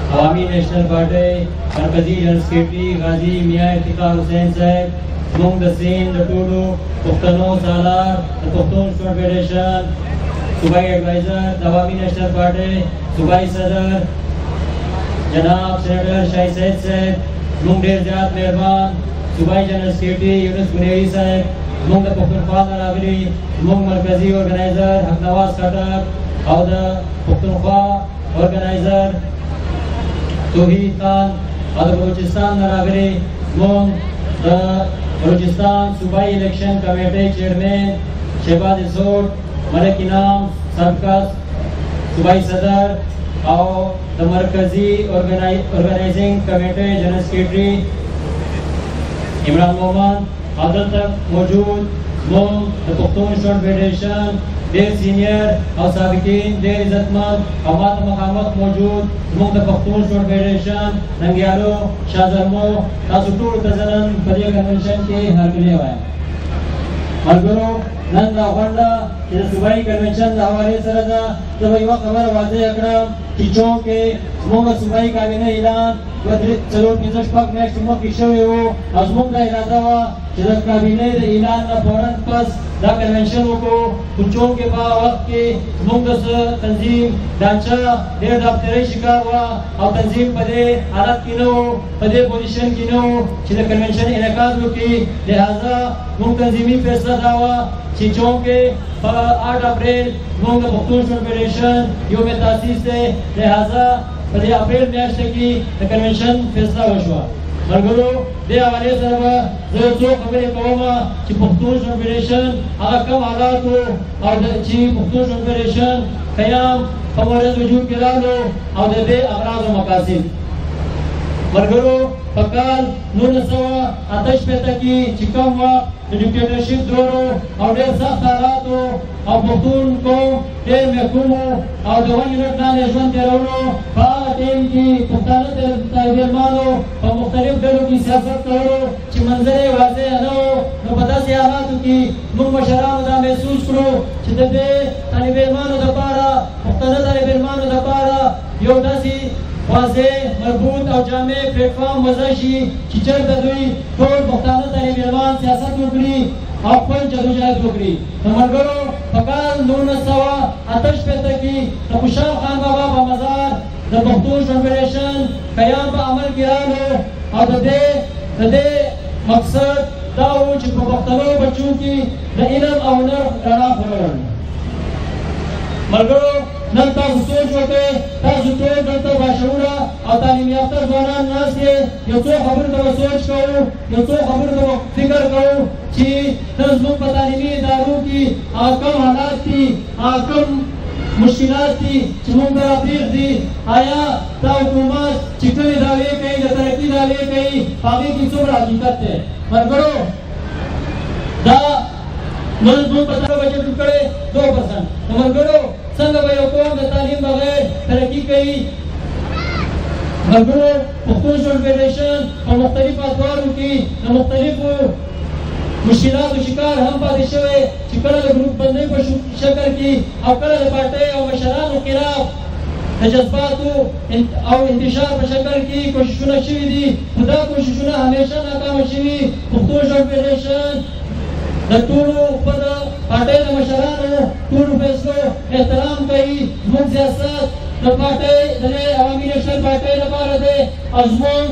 अवामी national party मरकजी general secretary गाजी मियां इफ्तिखार हुसैन साहब मुंग दसीन दटूडू पुख्तनो सालार पुख्तून स्टूडेंट फेडरेशन सूबाई एडवाइजर अवामी नेशनल पार्टी सूबाई सदर जनाब सेनेटर शाही सैयद साहब मुंग ढेर ज्यादा मेहरबान सूबाई जनरल सेक्रेटरी यूनुस गुनेरी साहब मुंग पुख्तनख्वा नागरी मुंग मरकजी ऑर्गेनाइजर हक नवाज खटक और पुख्तनख्वा ऑर्गेनाइजर तौहीद खान और बलूचिस्तान नागरी मुंग बलूचिस्तान सूबाई इलेक्शन कमेटी चेयरमैन शहबाज इसोट मलिक इनाम सरकस सूबाई सदर और द मरकजी organising committee general secretary Imran Mohammad आदल तक मौजूद मुंग द पुख्तून स्टूडेंट फेडरेशन देर सीनियर और साबिकीन देर इज्जतमंद हमात मकामत मौजूद मुंग द पुख्तून स्टूडेंट फेडरेशन नंगियालो शाहजरमो तासुटूर तजनन पदिया कन्वेंशन के हरकले हुए मरगरो नन रावंडा ये सूबाई कन्वेंशन हवाले सरदा जब ये खबर वाज़े अकरम टीचों के मुंग सूबाई काबिने ऐलान चलो पिजश पाक में शुमा किशवे हो अजमुन का इरादा हुआ जब काबिने ऐलान ना फौरन पस दा कन्वेंशन को कुछों के बाद वक्त के मुंगस तंजीम ढांचा देर दफ्तरी शिकार हुआ और तंजीम पदे हालत की नो पदे पोजीशन की नो चिल कन्वेंशन इनकाद की लिहाजा मुंग तंजीमी फैसला दावा चीचों के 8 अप्रैल मुंग पुख्तून स्टूडेंट फेडरेशन योम तासीस से लिहाजा पदे अप्रैल में की कन्वेंशन फैसला हुआ मरगरो दे हवाले सरवा जो खबर कौमा कि पुख्तून स्टूडेंट फेडरेशन आगा कम हालात हो और ची पुख्तून स्टूडेंट फेडरेशन कयाम फमरज वजूद के लालो और दे अगराज व मकासिद मरगरो पकाल नून सवा आतश पे तकी चिकम व डिक्टेटरशिप दोरो और देर सख्त हालात हो और पुख्तून को देर महकूम हो और 2 मिनट ना नेशवन तेरोनो टीम की पुख्ताना तालिबानो और मुख्तलिफ दलों की सियासत करो कि मंजरे वाज़े अनो न पता से हालात की मुंग मशरा मदा महसूस करो चिदे तालिबानो दपारा पुख्ताना तालिबानो दपारा योदासी वाज़े मरबूत और जामे प्लेटफॉर्म मजाशी चिचर ददुई तोड़ पुख्ताना तालिबान सियासत उकरी और कोई जदोजहद उकरी मरगरो फकाल नून सवा आतश पे तकी खुशाल खान बाबा का मजार द पुख्तून स्टूडेंट फेडरेशन कयाम पर अमल किरान हो और दे मकसद दाऊ च पुख्तनो बच्चों की द इल्म और हुनर रना फरन मरगरो नन तासु सोच होते तासु तो नंतर बाशूरा और तालीम याफ्ता जवानान नास के यो तो खबर को सोच करो यो तो खबर को फिक्र करो कि नज़्म तालीमी इदारों की आकम हालात की आकम मुश्किलात थी चुमुंगा अफीर थी आया ता हुकूमत चिकनी दावे कई तरक्की दावे कई आगे की सुबह हकीकत है मरगरो दा नज़्म पता बचे टुकड़े 2% मरगरो संग भाई हुकूमत तालीम बगैर तरक्की कई मरगरो पुख्तून स्टूडेंट फेडरेशन और मुख्तलिफ अतवारों की मुख्तलिफ मुश्किलात शिकार हम पादिशवे चिकल ग्रुप बंदे पर शकर की अकल बाटे और मशरान के खिलाफ जज्बात और इंतशार पर शकर की कोशिश नशीवी दी खुदा कोशिश हमेशा नाकाम नशीवी पुख्तून स्टूडेंट फेडरेशन दटूरो पद पाटे मशरान टूर फैसलो एहतराम कई मुख सियासत द पाटे दले अवामी नेशनल पार्टी लबार दे अजमों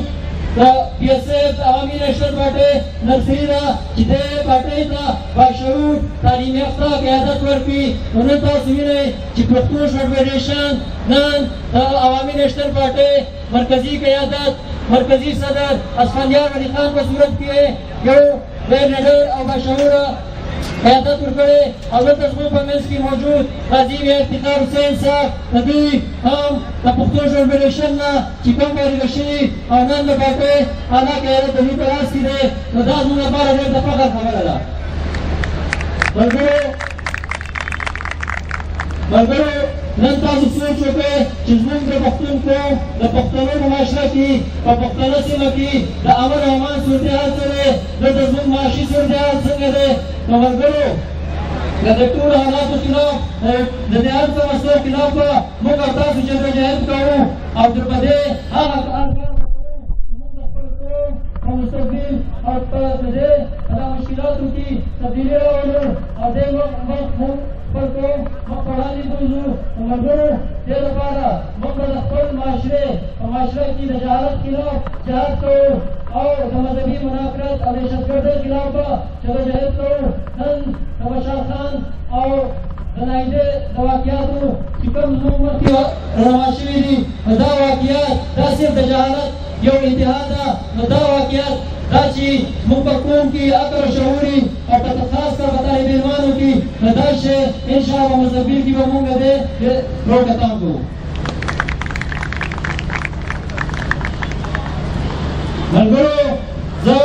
पीएसएफ अवामी नेशनल पार्टी नरसीरा जिदे पार्टी था बाशूर तालीम याफ्ता क़यादत वर्की उन्हें तस्वीरें चिपकूर स्टूडेंट फेडरेशन नन अवामी नेशनल पार्टी मरकजी क़यादत मरकजी सदर असफानियार अली खान को सूरत किए जो वे नजर और बाशूर क़यादत उर्गड़े अवल तस्वीर परमेंस की मौजूद गाजी में इफ्तिखार हुसैन साहब नदी हम पुख्तून स्टूडेंट फेडरेशन ना चिकन का रिगशी और नंद बाटे आना कह रहे तभी तलाश की दे नदाज मुना 12,000 दफा का खबर आला मरगरो نن تاسو سوچ وکړئ چې زموږ د پښتون قوم د پښتنو په معاشره کې په پښتنه سیمه کې د امن او امان صورتحال څه دی، دلته زموږ معاشي صورتحال څنګه دی. نو ملګرو د دې ټولو حالاتو خلاف د دې هر څه مسلو خلاف به موږ او تاسو جدوجهد کوو او په دې هغه کار کوو زموږ د خپل قوم په مستقبل او په دې هغه مشکلاتو کې تبدیلي راولو او دې موږ خپل قوم مخ په وړاندې بوځو. ملګرو دې لپاره موږ د خپل معاشرې په معاشره کې د جهالت خلاف جهاد کوو او د مذهبي منافرت او دهشتګردۍ خلاف به جدوجهد کوو. نن د بشار خان او د نایده د واقعاتو چې کوم زموږ مخکې روا شوي دي، دا واقعات دا صرف د جهالت یو انتها ده. نو دا واقعات دا چې موږ په قوم کې عقل او شعور او په خاص کر په طالب علمانو کې نو دا شی انشاءالله مستقبل کې به موږ دې روکتام کوو. ملګرو زه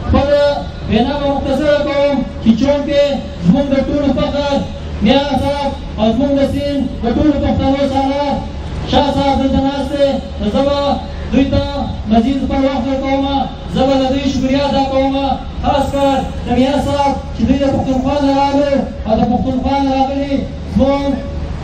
خپله وینا به مختصره کوم چې چونکې زموږ د ټولو فخر میا صاحب او زموږ د سیند د ټولو پښتنو سالار شاه صاحب دلته ناست دی، نو زه به دوی ته مزید خپل وخت ورکوم. زه به د دوی شکریا ادا کوم، خاص کر د میا صاحب چې دوی د پښتونخوا نه راغلو او د پښتونخوا نه راغلي زموږ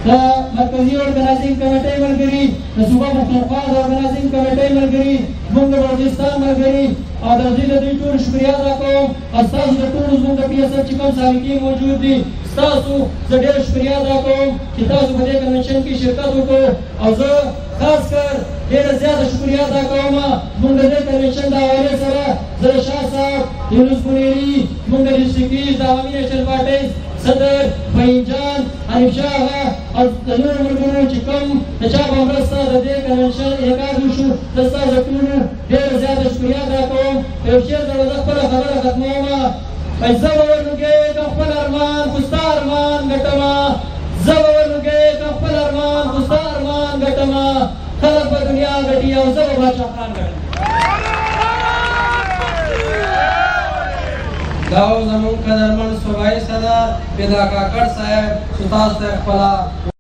د مرکزي ارګنایزینګ کمیټۍ ملګري، د صوبه پښتونخوا د ارګنایزینګ کمیټۍ ملګري، زموږ د بلوچستان ملګري او د دوی د دوی ټولو شکریا ادا کوم. او ستاسو د ټولو زموږ د پي ایس ایف چې کوم سابقین موجود دي ستاسو زه ډېر شکریا ادا کوم چې تاسو په دې کنونشن کې شرکت وکړو. او زه خاص کر ډېره زیاته شکریا ادا کوم زموږ د دې کنونشن د حوالې سره زه د شاه صاحب یونس بنیري زموږ د ډسټرکټ د عوامي نیشنل پارټۍ صدر فهیم جان حنیف شاه آغا او د نورو ملګرو چې کوم د چا په مرسته د دې کنونشن انعقاد وشو زه ستاسو د ټولو ډېره زیاته شکریا ادا کوم. یو چېرته به زه خپله خبره ختموم زه به ورنوګې که خپل ارمان خو ستا ارمان ګټمه، زه به ورنوګې که خپل ارمان خو ستا ارمان ګټمه، خلک به دنیا ګټي او زه به باچاخان ګټم. دا زموږ قدرمن صوبایي صدر پیدا کاکړ صاحب ستاسو ته خپله